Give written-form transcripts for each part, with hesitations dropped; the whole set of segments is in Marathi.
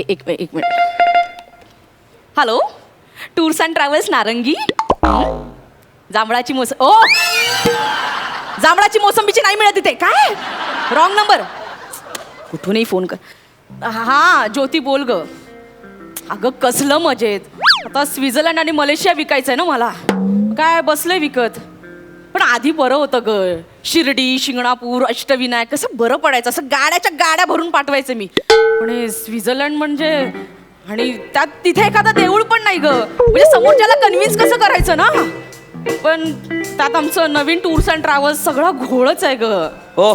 एक minute. Hello, tours and travels नारंगी. जांभळाची मोसंबी. ओ, जांभळाची मोसंबीची नाही मिळत इथे. काय रॉंग नंबर. कुठूनही फोन कर. हा ज्योती बोल ग. अगं कसलं मजेत. आता स्वित्झर्लंड आणि मलेशिया विकायचंय ना मला. काय बसलंय विकत. पण आधी बरं होतं ग. शिर्डी, शिंगणापूर, अष्टविनायक कसं बरं पडायचं. असं गाड्याच्या गाड्या भरून पाठवायचं मी. पण हे स्वित्झर्लंड म्हणजे, आणि त्यात तिथे एखादं देऊळ पण नाही ग. म्हणजे समोरच्याला कन्व्हिन्स कसं करायचं ना. पण त्यात आमचं नवीन टूर्स अँड ट्रॅव्हल्स सगळा घोळच आहे ग. हो,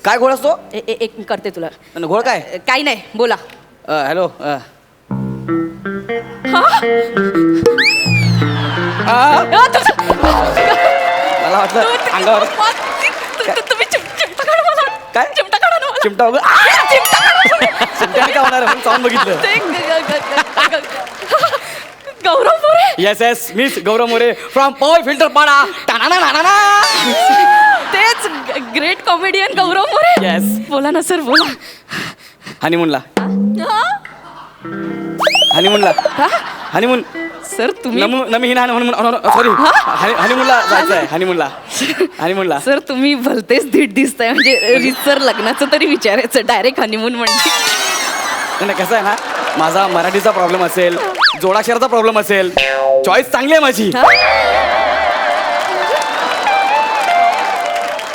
काय घोळ असतो? एक करते तुला. घोळ काय? काही नाही, बोला. हॅलो. मला वाटलं अंगावर तुम्ही चिमटा काढा मला. काय? चिमटा काढा ना मला. चिमटा वगैरे चिमट्याने काय होणार? चावून बघितलं. Gaurav More. Yes yes, miss Gaurav More from power filter Pada. तेच great comedian Gaurav More. Yes. बोला ना सर, बोला. हनीमूनला. हनीमूनला. हनीमून. सर तुम्ही सॉरी, हनीमूनला जायचं आहे. हनीमूनला. हनीमूनला. सर तुम्ही भलतेच धीट दिसताय. म्हणजे रितसर लग्नाचं तरी विचारायचं. डायरेक्ट हनीमून म्हणजे. नाही, कसं आहे ना, माझा मराठीचा प्रॉब्लेम असेल, जोडाक्षराचा प्रॉब्लेम असेल, चॉईस चांगली आहे माझी.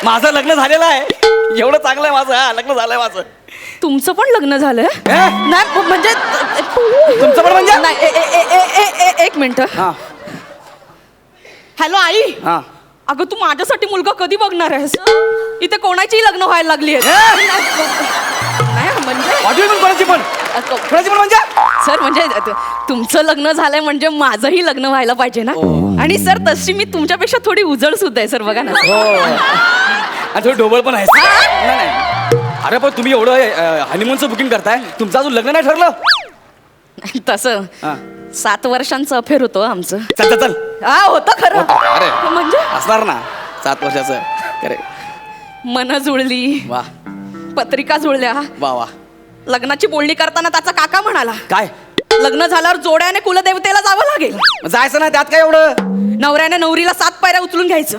माझं लग्न झालेलं आहे. एवढं चांगलं आहे माझं. हा, लग्न झालंय माझं. तुमचं पण लग्न झालंय? नाही म्हणजे तुमचं पण म्हणजे नाही. एक मिनिट. हा. हॅलो आई. हा. अगं तू माझ्यासाठी मुलगा कधी बघणार आहेस? इथे कोणाचीही लग्न व्हायला लागली आहे. नाही म्हणजे कोणाची पण म्हणजे सर, म्हणजे तुमचं लग्न झालंय म्हणजे माझंही लग्न व्हायला पाहिजे ना. आणि सर तशी मी तुमच्यापेक्षा थोडी उजळ सुद्धा आहे सर. बघा ना. आणि थोडी ढोबळ पण आहे. नाही, अरे पण तुम्ही एवढं हनीमूनचं बुकिंग करताय, तुमचं अजून लग्न नाही ठरलं? तसं 7 वर्षांचं अफेअर होतं आमचं. चल चल. हा होतं खरं. अरे म्हणजे असणार ना 7 वर्षाचं. अरे मन जुळली, वा. पत्रिका जुळल्या. वा वा. लग्नाची बोलणी करताना त्याचा काका म्हणाला, काय? लग्न झाल्यावर जोड्याने कुलदेवतेला जावं लागेल. जायचं ना, त्यात काय एवढं. नवऱ्याने नवरीला 7 पायऱ्या उचलून घ्यायचं.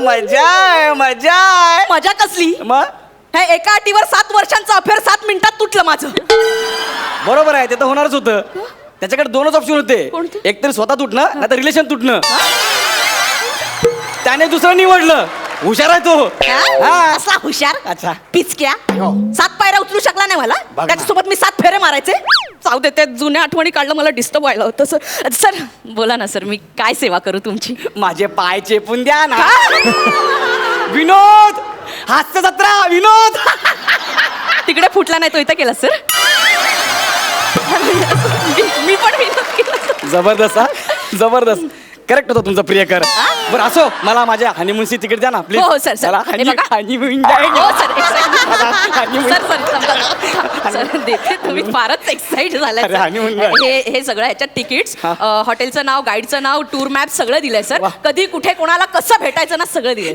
मजा आहे, मजा आहे. मजा कसली. मग हे एका अटीवर 7 वर्षांचं अफेअर 7 मिनिटात तुटलं माझं. बरोबर आहे, ते तर होणारच होतं. त्याच्याकडे 2च ऑप्शन होते. कोणते? एक तर स्वतः तुटणं, नाही तर रिलेशन तुटणं. त्याने दुसरं निवडलं. हुशार आहे तो. असला हुशार. अच्छा. पिचक्या. हो. 7 पायऱ्या उचलू शकला नाही मला. ना. त्याच्यासोबत मी 7 फेरे मारायचे. जाऊ दे, त्या जुन्या आठवणी काढलं, मला डिस्टर्ब व्हायला होतं. सर बोला ना सर, मी काय सेवा करू तुमची? माझे पाय चेपून द्या ना. विनोद, हास्य जत्रा विनोद. तिकडे फुटला नाही तो इथं केला सर. मी पण विनोद केला. जबरदस्त. हा, जबरदस्त. करेक्ट होतं तुमचं प्रियकर. बरं असो, मला माझ्या हनीमूनची तिकीट द्या ना प्लीज. हो सर. सर हनीमून सर देते. तुम्ही फारच एक्साइट झालाय. हे सगळं ह्याच्यात तिकीट्स, हॉटेलचं नाव, गाईडचं नाव, टूर मॅप सगळं दिलंय सर. कधी कुठे कोणाला कसं भेटायचं ना सगळं दिलंय.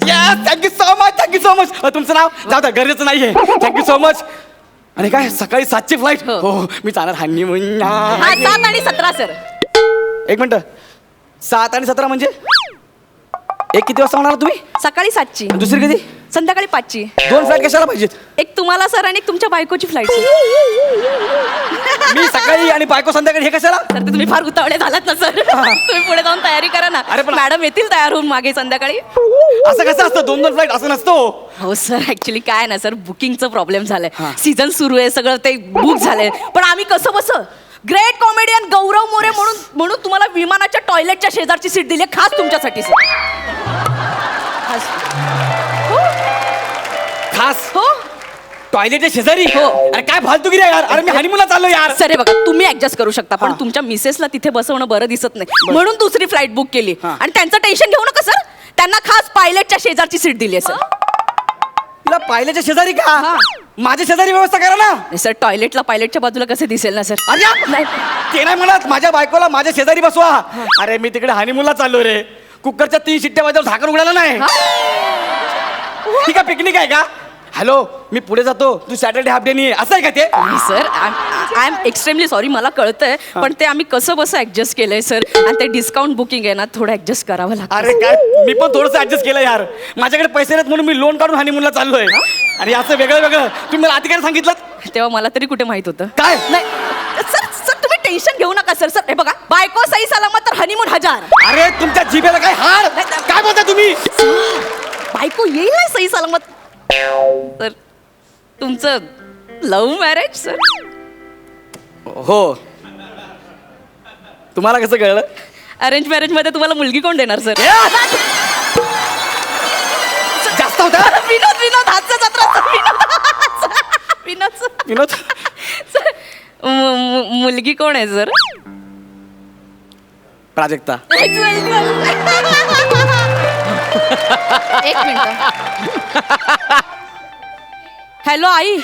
Thank you so much. Thank you so much. तुमचं नाव जाऊ द्या, गरजेचं नाहीये. Thank you so much. आणि काय सकाळी 7ची फ्लाईट? हो, मी जाणार हनीमून. 7 आणि 17 सर. एक मिनिट. 7 आणि 17 म्हणजे एक किती वाजता होणार तुम्ही? सकाळी 7ची. दुसरी कधी? संध्याकाळी 5ची. 2 फ्लाईट कशाला पाहिजेत? एक तुम्हाला सर आणि एक तुमच्या बायकोची फ्लाईट. मी सकाळी आणि बायको संध्याकाळी, हे कशाला? तर तुम्ही फार उतावळे झालात ना सर. तुम्ही पुढे जाऊन तयारी करा ना. अरे पण मॅडम येतील तयार होऊन मागे संध्याकाळी. असं कसं असतं? 2 फ्लाईट असं नसतो. हो सर, ऍक्च्युली काय ना सर, बुकिंगचं प्रॉब्लेम झालाय. सीझन सुरू आहे, सगळं ते बुक झालंय. पण आम्ही कसं बसं ग्रेट कॉमेडियन गौरव मोरे म्हणून तुम्हाला विमानाच्या टॉयलेटच्या शेजारची सीट दिली खास तुमच्यासाठी सर. खास? हो. टॉयलेटच्या शेजारी? हो. अरे काय फालतूगिरी आहे यार. अरे मी हनीमूनला चाललो यार. सर हे बघा, तुम्ही ऍडजस्ट करू शकता, पण तुमच्या मिसेसला तिथे बसवणं बरं दिसत नाही, म्हणून दुसरी फ्लाईट बुक केली. आणि त्यांचं टेन्शन घेऊ नका सर, त्यांना खास पायलटच्या शेजारची सीट दिली आहे सर. तुला पायलटच्या शेजारी का हा. माझ्या शेजारी व्यवस्था करा ना. नाही सर, टॉयलेटला पायलटच्या बाजूला कसे दिसेल ना सर? अरे नाही. ते नाही म्हणत, माझ्या बायकोला माझ्या शेजारी बसवा. अरे मी तिकडे हनीमूनला चाललो रे. कुकरच्या 3 शिट्ट्या वाजवून झाकण उघडायला नाही. ठीक आहे, पिकनिक आहे का? हॅलो, मी पुढे जातो, तू सॅटर्डे हाफ डे नाही असं आहे का ते? नाही sir, I am extremely sorry, मला कळतंय, पण ते आम्ही कसं बसं ऍडजस्ट केलंय सर. आणि ते डिस्काउंट बुकिंग आहे ना, थोडं ऍडजस्ट करावं लागतं. अरे काय, मी पण थोडंसं ऍडजस्ट केलं यार. माझ्याकडे पैसे नाहीत म्हणून मी लोन काढून हनीमूनला चाललोय. आणि असं वेगळं वेगळं तुम्ही मला आधी काय सांगितलं? तेव्हा मला तरी कुठे माहित होतं. काय? नाही सर, सर तुम्ही टेन्शन घेऊ नका सर. सर हे बघा, बायको सही सलामत तर हनीमून 1000. अरे तुमच्या जिभेला काय हाड? काय बोलता तुम्ही? बायको येईल ना सही सलामत. तर तुमचं लव्ह मॅरेज सर? हो. तुम्हाला कसं कळलं? अरेंज मॅरेज मध्ये तुम्हाला मुलगी कोण देणार सर? जास्त होता. विनोद, विनोद, हास्य जत्रा सर, विनोद. विनोद सर. विनोद. सर, मुलगी कोण आहे सर? प्राजक्ता. एक मिनिट. हॅलो आई.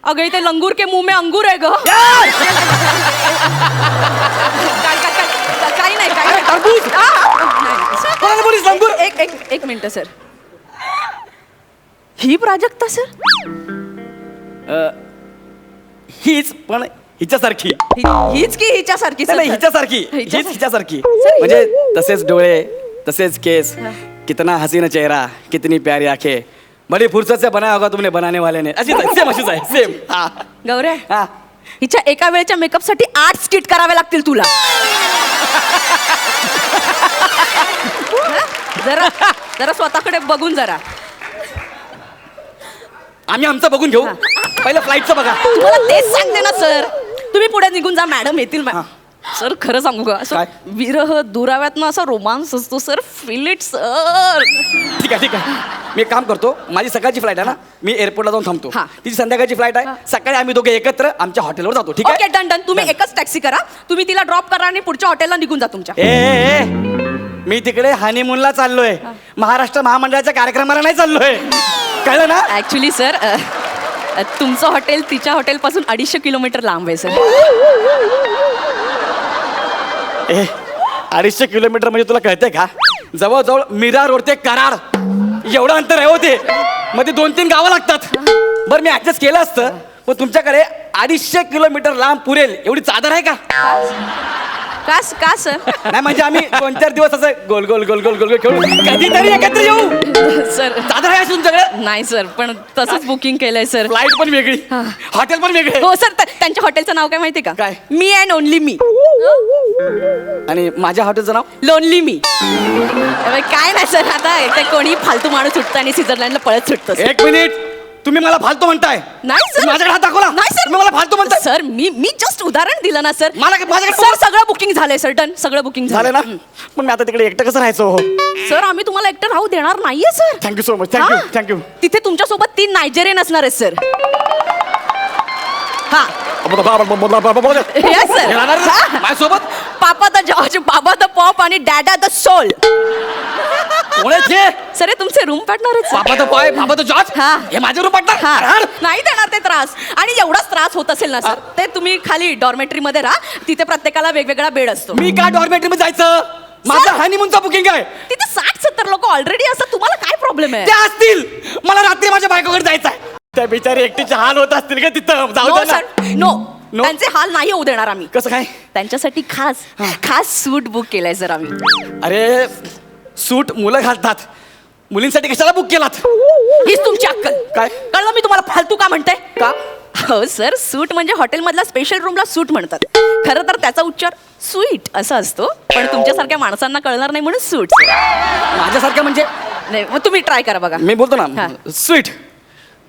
अगं इथे लंगूर के मुंह में अंगूर आहे ग. काही नाही, काही नाही. टरबूज. नाही. कोणाला बोलीस लंगूर? एक मिनिट सर. ही प्राजक्ता सर? हीच पण हिच्यासारखी. हीच की हिच्यासारखी सर? नाही, हिच्यासारखी. हीच हिच्यासारखी. सर, म्हणजे तसेच डोळे, तसेच केस, कितना हसीना चेहरा, कितनी प्यारी आंखें, बड़ी फुर्सत से बनाया होगा तुमने बनाने वाले ने. अशीच आहे, सेम अशीच आहे, सेम. गौऱ्या, हा. हिच्या एका वेळेच्या मेकअप साठी 8 स्किट करावे लागतील तुला. जरा जरा स्वतःकडे बघून जरा. आम्ही आमचं बघून घेऊ. पहिलं फ्लाईटचं बघा. तुम्हाला तेच सांगते ना सर. तुम्ही पुढे निघून जा, मॅडम येतील. सर खरं सांगू का, असं काय? विरह दुराव्यातनं असा रोमांस असतो सर. Feel it sir. ठीक आहे, ठीक आहे. मी एक काम करतो, माझी सकाळची फ्लाईट आहे ना, मी एअरपोर्टला जाऊन थांबतो. हा. तिची संध्याकाळची फ्लाईट आहे. सकाळी आम्ही दोघे एकत्र आमच्या हॉटेलवर जातो. ठीक आहे? Okay, done done. तुम्ही एकच टॅक्सी करा, तुम्ही तिला ड्रॉप करा आणि पुढच्या हॉटेलला निघून जा तुमच्या. ए, मी तिकडे हनीमूनला चाललोय, महाराष्ट्र महामंडळाच्या कार्यक्रमाला नाही चाललोय. कळलं ना? ऍक्च्युली सर, तुमचं हॉटेल तिच्या हॉटेलपासून 250 किलोमीटर लांब आहे सर. 250 किलोमीटर म्हणजे तुला कळतंय का? जवळजवळ मीरा रोड ते कराड एवढं अंतर आहे होते. मध्ये 2-3 गावं लागतात. बरं मी ऍडजस्ट केलं असतं, पण तुमच्याकडे 250 किलोमीटर लांब पुरेल एवढी चादर आहे का? का सर? नाही म्हणजे आम्ही 2-4 दिवस असं गोल गोल गोल गोल गोल गोल खेळू, कधीतरी एकत्र येऊ. सर चादर आहे अशी तुमच्याकडे? नाही सर, पण तसंच बुकिंग केलंय सर. फ्लाईट पण वेगळी, हॉटेल पण वेगळे. हो सर, त्यांच्या हॉटेलचं नाव काय माहिती का? काय? मी अँड ओनली मी. आणि माझ्या हॉटेलचं नाव? लोनली मी. काय नाही सर, आता ते कोणी फालतू माणूस सुटतं आणि स्वित्झर्लंडला पळत सुटतं सर. एक मिनिट, तुम्ही मला फालतू म्हणताय? नाही सर. माझ्याकडे हात दाखवला. नाही सर, तुम्ही मला फालतू म्हणताय? सर मी जस्ट उदाहरण दिलं ना सर. माझ्याकडे सर सगळं बुकिंग झालंय सर. डन, सगळं बुकिंग झालं ना? पण मी आता तिकडे एकटं कसं राहायचो? सर आम्ही तुम्हाला एकटं राहू देणार नाहीये sir. Thank you so much. Thank you, thank you. तिथे तुमच्यासोबत 3 नायजेरियन असणार आहेत सर. हा Yes, sir. माझ्यासोबत पापा द जॉर्ज, बाबा द पॉप आणि डॅडा द सोल. कोणाचे? सर हे तुमचे रूम पार्टनर आहेत बाबा तो पाय, बाबा तो जॉर्ज. हा. हे माझ्या रूम हा. पार्टनर. नाही देणार ते त्रास. आणि एवढाच त्रास होत असेल ना सर, ते तुम्ही खाली डॉर्मेटरी मध्ये राहा. तिथे प्रत्येकाला वेगवेगळा बेड असतो. मी का डॉर्मेटरी मध्ये जायचं? माझं हनीमूनचा बुकिंग आहे. तिथे 60-70 लोक ऑलरेडी असतात. तुम्हाला काय प्रॉब्लेम आहे? ते असतील. मला रात्री माझ्या बायकोकडे जायचं आहे. त्या बिचारी एकटीचे हाल होत असतील का तिथं? जाऊ नो दे ना. Sir, no. No? त्यांचे हाल नाही होऊ देणार आम्ही. कसं काय? त्यांच्यासाठी खास सूट बुक केलाय सर आम्ही. अरे सूट मुलं घालतात, मुलींसाठी कशाला बुक केलात? हीच तुमची अक्कल. काय? कळलं मी तुम्हाला फालतू का म्हणते? का? हो सर, सूट म्हणजे हॉटेलमधल्या स्पेशल रूमला सूट म्हणतात. खरं तर त्याचा उच्चार स्वीट असा असतो, पण तुमच्यासारख्या माणसांना कळणार नाही म्हणून सूट. माझ्यासारखं म्हणजे? नाही मग तुम्ही ट्राय करा बघा. मी बोलतो ना, हा. स्वीट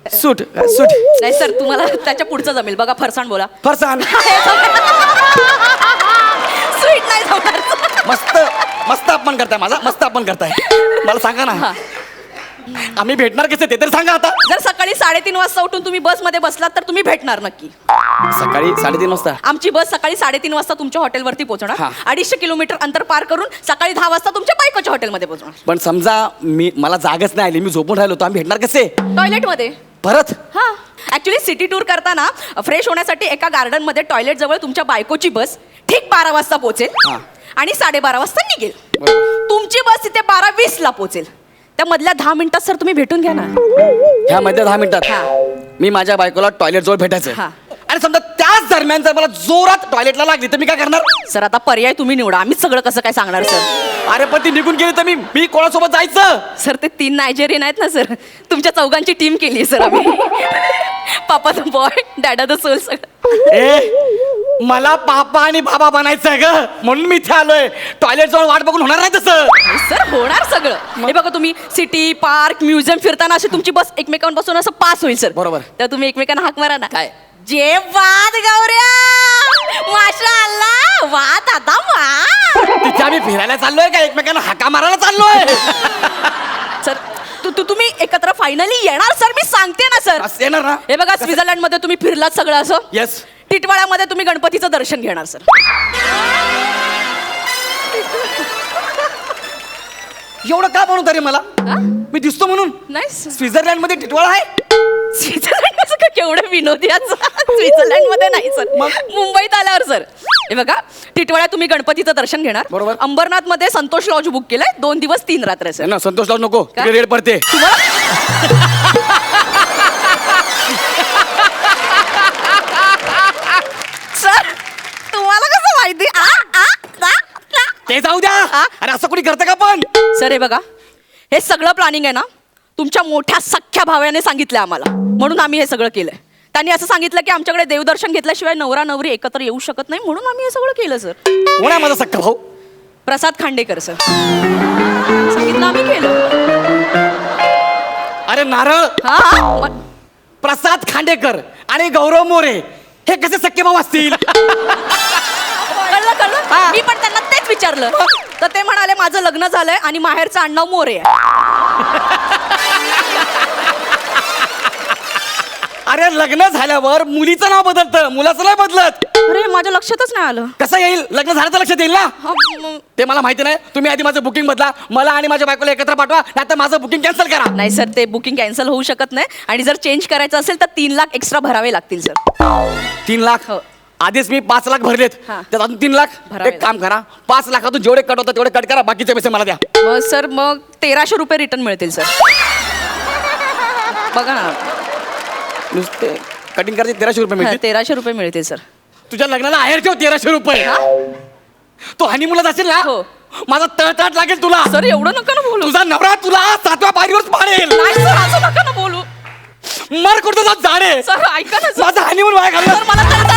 सूट सूट. नाही सर, तुम्हाला त्याच्या पुढचं जमेल. बघा, फरसाण बोला. फरसान. स्वीट नाही जमणार. मस्त मस्त अपमान करताय माझा, मस्त अपमान करताय. मला सांगा ना, हा. आम्ही भेटणार कसे ते तर सांगा आता. जर सकाळी 3:30 वाजता उठून तुम्ही बसमध्ये बसलात तर तुम्ही भेटणार नक्की. सकाळी 3:30 वाजता. आमची बस सकाळी 3:30 वाजता तुमच्या हॉटेलवरती पोहोचणार. हा. 250 किलोमीटर अंतर पार करून सकाळी 10 वाजता तुमच्या बायकोच्या हॉटेलमध्ये पोहोचणार. पण समजा मला जागच नाही आली, मी झोपून राहिलो, तर आम्ही भेटणार कसे टॉयलेटमध्ये. परत? हा ऍक्च्युली सिटी टूर करताना फ्रेश होण्यासाठी एका गार्डन मध्ये टॉयलेट जवळ तुमच्या बायकोची बस ठीक 12 वाजता पोहोचेल हा. आणि 12:30 वाजता निघेल. बरोबर. तुमची बस तिथे 12:20 ला पोहोचेल. त्या मधल्या 10 मिनिटात सर तुम्ही भेटून घ्या ना. ह्या मध्ये 10 मिनिटात हा. मी माझ्या बायकोला टॉयलेट जवळ भेटायचं. हा. आणि समजा त्याच दरम्यान जर मला जोरात टॉयलेटला लागली तर मी काय करणार? सर आता पर्याय तुम्ही निवडा, आम्हीच सगळं कसं काय सांगणार सर. अरे पण ती निघून गेली तर मी कोणासोबत जायचं? सर ते 3 नायजेरियन आहेत ना सर, तुमच्या चौघांची टीम केली सर आम्ही. पापा द बॉय, डॅडा द सोल सगळं. ए मला पापा आणि बाबा बनायचंय ग, म्हणून मी इथे आलोय. टॉयलेट जवळ वाट बघून होणार नाही तसं. सर होणार सगळं. हे बघा तुम्ही सिटी पार्क म्युझियम फिरताना अशी तुमची बस एकमेकांपासून असं पास होईल सर. बरोबर. तर तुम्ही एकमेकांना हाक मारा ना. काय जे वाद गौऱ्या, माशाअल्लाह, वाद आता वा. तिथे आम्ही फिरायला चाललोय का एकमेकांना हाका मारायला चाललोय? सर तुम्ही एकत्र फायनली येणार सर, मी सांगते ना सर. असं येणार ना? हे बघा स्वित्झर्लंड मध्ये तुम्ही फिरलात सगळं असं. येस. टिटवाळ्यामध्ये तुम्ही गणपतीचं दर्शन घेणार सर. एवढं का म्हणू तरी मला? हा? मी दिसतो म्हणून? नाही स्वित्झर्लंड मध्ये टिटवाळा आहे? स्वित्झर्लंड का केवढं विनोदी स्वित्झर्लंड मध्ये नाही सर, मग? मुंबईत आल्यावर सर. हे बघा टिटवाळ्यात तुम्ही गणपतीचं दर्शन घेणार. बरोबर. अंबरनाथ मध्ये संतोष लॉज बुक केलंय 2 दिवस 3 रात्र सर. ना संतोष लावू नको, का? तिकडे रेड पडते. सर तुम्हाला कसं माहिती? ते जाऊ द्या. हा? अरे असं कोणी करतं का पण? सर हे बघा, हे सगळं प्लॅनिंग आहे ना तुमच्या मोठ्या सख्ख्या भावाने सांगितलं आम्हाला, म्हणून आम्ही हे सगळं केलंय. त्यांनी असं सांगितलं की आमच्याकडे देवदर्शन घेतल्याशिवाय नवरा नवरी एकत्र येऊ शकत नाही, म्हणून आम्ही हे सगळं केलं सर. कोण आहे माझा सख्खा भाऊ? प्रसाद खांडेकर सर. सांगितलं आम्ही केलं. अरे नारळ. हा प्रसाद खांडेकर आणि गौरव मोरे हे कसे सख्खे भाऊ असतील? कळलं कळलं. मी पण त्यांना तेच विचारलं तर ते म्हणाले माझं लग्न झालंय आणि माहेरचं आडनाव मोरे आहे. अरे लग्न झाल्यावर मुलीचं नाव बदलतं, मुलाचं नाही बदलत. अरे माझ्या लक्षातच नाही आलं. कसं येईल? लग्न झालं तर लक्षात येईल ना. हा, मग- ते मला माहिती नाही. तुम्ही आधी माझं बुकिंग बदला, मला आणि माझ्या बायकोला एकत्र पाठवा, नाहीतर माझं बुकिंग कॅन्सल करा. नाही सर ते बुकिंग कॅन्सल होऊ शकत नाही आणि जर चेंज करायचं असेल तर 3 लाख एक्स्ट्रा भरावे लागतील सर. 3 लाख? हो. आधीच मी 5 लाख भरलेत, हा. त्यात अजून 3 लाख. भरावे एक काम करा, 5 लाखातून जेवढे कट होतात तेवढे कट करा, बाकीचे पैसे मला द्या. मग सर मग 1300 रुपये रिटर्न मिळतील सर. बघा ना. नुसते कटिंग करायचे 1300 रुपये मिळतील. 1300 रुपये मिळतील सर. तुझ्या लग्नाला आहेर ठेव 1300 रुपये. हा? तो हनीमूनला जाशील ना, हो. माझा तळतळाट लागेल तुला. सर एवढं नका ना बोलू. तुझा नवरा तुला 7व्या पायरीवर पाडेल. नाही सर असं नका ना बोलू. मर कुठं जात झाडे. सर ऐका ना सर. माझा हनीमून वाया घालणार. सर मला तर-